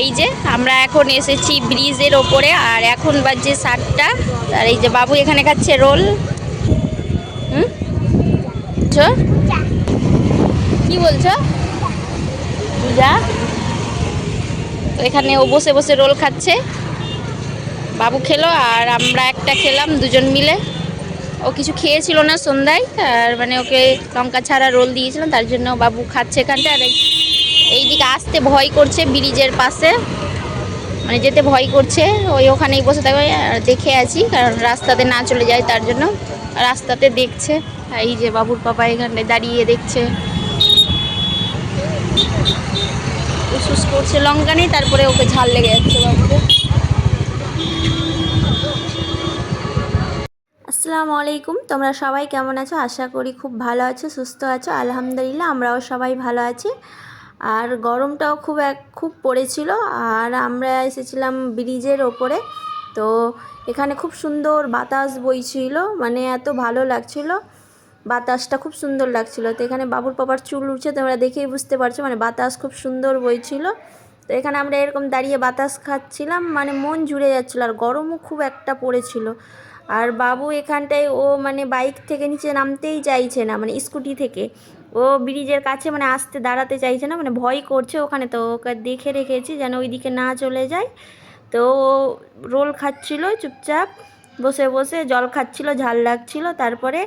এই যে আমরা এখন এসেছি ব্রিজের ওপরে, আর এখন বাজছে 7টা। আর এই যে বাবু এখানে খাচ্ছে রোল। কি বলছো? যা। তো এখানে ও বসে বসে রোল খাচ্ছে, বাবু খেলো আর আমরা একটা খেলাম দুজন মিলে। ও কিছু খেয়েছিল না সন্ধ্যায়, আর মানে ওকে লঙ্কা ছাড়া রোল দিয়েছিলাম, তার জন্য বাবু খাচ্ছে এখানটা। আর এইদিকে আসতে ভয় করছে ব্রিজের পাশে, মানে যেতে ভয় করছে, ওই ওখানেই বসে থাকবে। আর দেখে আছি কারণ রাস্তাতে না চলে যায়, তার জন্য রাস্তাতে দেখছে। এই যে বাবুর পাপা এখানটায় দাঁড়িয়ে দেখছে, উসুস করছে, লঙ্কা নেই, তারপরে ওকে ঝাল লেগে যাচ্ছে বাবুকে। আসসালামু আলাইকুম, তোমরা সবাই কেমন আছো? আশা করি খুব ভালো আছো, সুস্থ আছো। আলহামদুলিল্লাহ আমরাও সবাই ভালো আছি। আর গরমটাও খুব পড়েছিল। আর আমরা এসেছিলাম ব্রিজের ওপরে, তো এখানে খুব সুন্দর বাতাস বইছিল, মানে এত ভালো লাগছিল, বাতাসটা খুব সুন্দর লাগছিল। তো এখানে বাবুর পাপার চুল উঠছে, তোমরা দেখেই বুঝতে পারছো, মানে বাতাস খুব সুন্দর বইছিল। তো এখানে আমরা এরকম দাঁড়িয়ে বাতাস খাচ্ছিলাম, মানে মন জুড়ে যাচ্ছিলো। আর গরমও খুব একটা পড়েছিল। আর বাবু এখানটায় ও মানে বাইক থেকে নিচে নামতেই চাইছে না, মানে স্কুটি থেকে ও ব্রিজের কাছে মানে আসতে দাঁড়াতে চাইছে না, মানে ভয় করছে ওখানে। তো ওকে দেখে রেখেছি যেন ওইদিকে না চলে যায়। তো ও রোল খাচ্ছিল চুপচাপ বসে বসে, জল খাচ্ছিল, ঝাল লাগছিল। তারপরে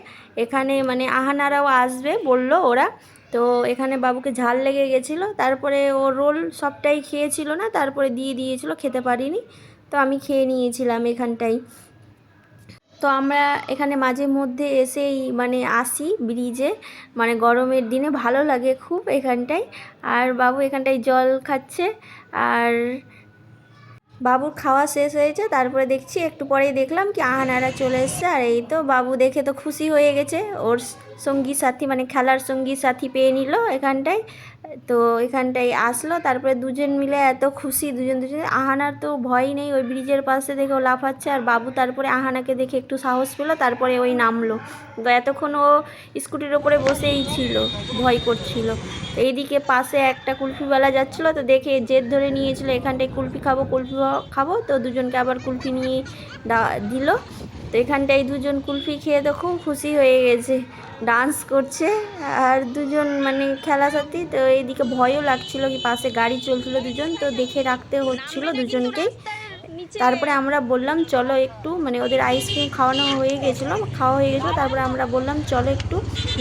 এখানে মানে আহানারাও আসবে বলল ওরা, তো এখানে বাবুকে ঝাল লেগে গেছিলো। তারপরে ও রোল সবটাই খেয়েছিল না, তারপরে দিয়ে দিয়েছিল, খেতে পারিনি, তো আমি খেয়ে নিয়েছিলাম এখানটাই। তো আমরা এখানে মাঝে মধ্যে এসেই মানে আসি ব্রিজে, মানে গরমের দিনে ভালো লাগে খুব এখানটায়। আর বাবু এখানটায় জল খাচ্ছে। আর বাবুর খাওয়া শেষ হয়েছে, তারপরে দেখছি একটু পরেই দেখলাম কি আহানারা চলে এসছে। আর এই তো বাবু দেখে তো খুশি হয়ে গেছে, ওর সঙ্গী সাথী মানে খেলার সঙ্গী সাথী পেয়ে নিল এখানটায়। তো এখানটায় আসলো, তারপরে দুজন মিলে এত খুশি, দুজন আহানার তো ভয় নেই, ওই ব্রিজের পাশে দেখে ও লাফাচ্ছে। আর বাবু তারপরে আহানাকে দেখে একটু সাহস পেলো, তারপরে ওই নামলো। তো এতক্ষণ ও স্কুটির ওপরে বসেই ছিল, ভয় করছিল। তো এইদিকে পাশে একটা কুলফিওয়ালা যাচ্ছিলো, তো দেখে জেদ ধরে নিয়েছিল এখানটায় কুলফি খাবো কুলফি খাবো। তো দুজনকে আবার কুলফি নিয়ে দিল। তো এখানটায় দুজন কুলফি খেয়ে তো খুব খুশি হয়ে গেছে, ডান্স করছে। আর দুজন মানে খেলা সাথী। তো এইদিকে ভয়ও লাগছিল কি পাশে গাড়ি চলছিল দুজন, তো দেখে রাখতে হচ্ছিল দুজনকেই। তারপরে আমরা বললাম চলো একটু, মানে ওদের আইসক্রিম খাওয়া হয়ে গেছিলো। তারপরে আমরা বললাম চলো একটু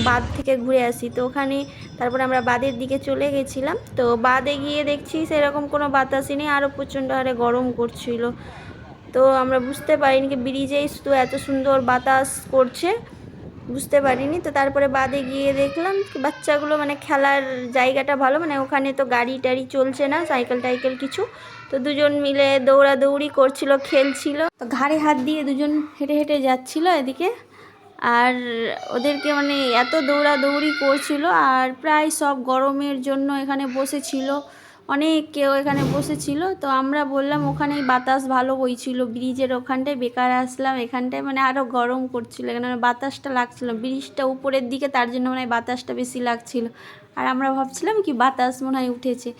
বাঁধ থেকে ঘুরে আসি। তো ওখানে তারপরে আমরা বাঁধের দিকে চলে গেছিলাম। তো বাঁধে গিয়ে দেখছি সেরকম কোনো বাতাসই নেই, আরও প্রচণ্ড হারে গরম করছিল। তো আমরা বুঝতে পারিনি কি ব্রিজেই শুধু এত সুন্দর বাতাস করছে, বুঝতে পারিনি। তো তারপরে বাদে গিয়ে দেখলাম বাচ্চাগুলো মানে খেলার জায়গাটা ভালো, মানে ওখানে তো গাড়ি টাড়ি চলছে না, সাইকেল টাইকেল কিছু। তো দুজন মিলে দৌড়াদৌড়ি করছিল, খেলছিল। তো ঘাড়ে হাত দিয়ে দুজন হেঁটে হেঁটে যাচ্ছিল এদিকে। আর ওদেরকে মানে এত দৌড়াদৌড়ি করছিল। আর প্রায় সব গরমের জন্য এখানে বসেছিল, অনেক কেউ এখানে বসেছিল। তো আমরা বললাম ওখানেই বাতাস ভালো বইছিল ব্রিজের ওখানটায়, বেকার আসলাম এখানটায়, মানে আরও গরম করছিল এখানে, বাতাসটা লাগছিল, ব্রিজটা উপরের দিকে, তার জন্য মানে বাতাসটা বেশি লাগছিল। আর আমরা ভাবছিলাম কি বাতাস মনে হয় উঠেছে।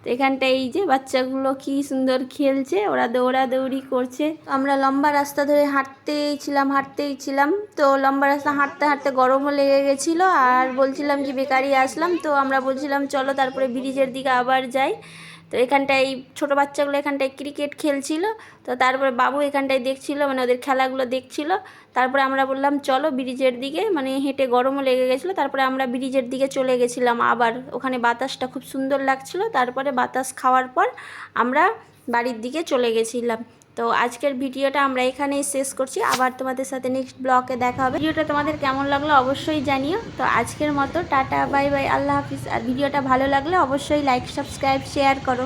তো এখানটায় এই যে বাচ্চাগুলো কি সুন্দর খেলছে, ওরা দৌড়াদৌড়ি করছে। আমরা লম্বা রাস্তা ধরে হাঁটতেই ছিলাম। তো লম্বা রাস্তা হাঁটতে হাঁটতে গরমও লেগে গেছিলো, আর বলছিলাম কি বেকারই আসলাম। তো আমরা বলছিলাম চলো তারপরে ব্রিজের দিকে আবার যাই। তো এখানটায় ছোটো বাচ্চাগুলো এখানটায় ক্রিকেট খেলছিল। তো তারপরে বাবু এখানটায় দেখছিল, মানে ওদের খেলাগুলো দেখছিল। তারপরে আমরা বললাম চলো ব্রিজের দিকে, মানে হেঁটে গরমও লেগে গেছিলো। তারপরে আমরা ব্রিজের দিকে চলে গেছিলাম আবার, ওখানে বাতাসটা খুব সুন্দর লাগছিল। তারপরে বাতাস খাওয়ার পর আমরা বাড়ির দিকে চলে গেছিলাম। তো আজকের ভিডিওটা আমরা এখানেই শেষ করছি, আবার তোমাদের সাথে নেক্সট ব্লগে দেখা হবে। ভিডিওটা তোমাদের কেমন লাগলো অবশ্যই জানিও। তো আজকের মতো টাটা বাই বাই, আল্লাহ হাফিজ। আর ভিডিওটা ভালো লাগলে অবশ্যই লাইক সাবস্ক্রাইব শেয়ার করো।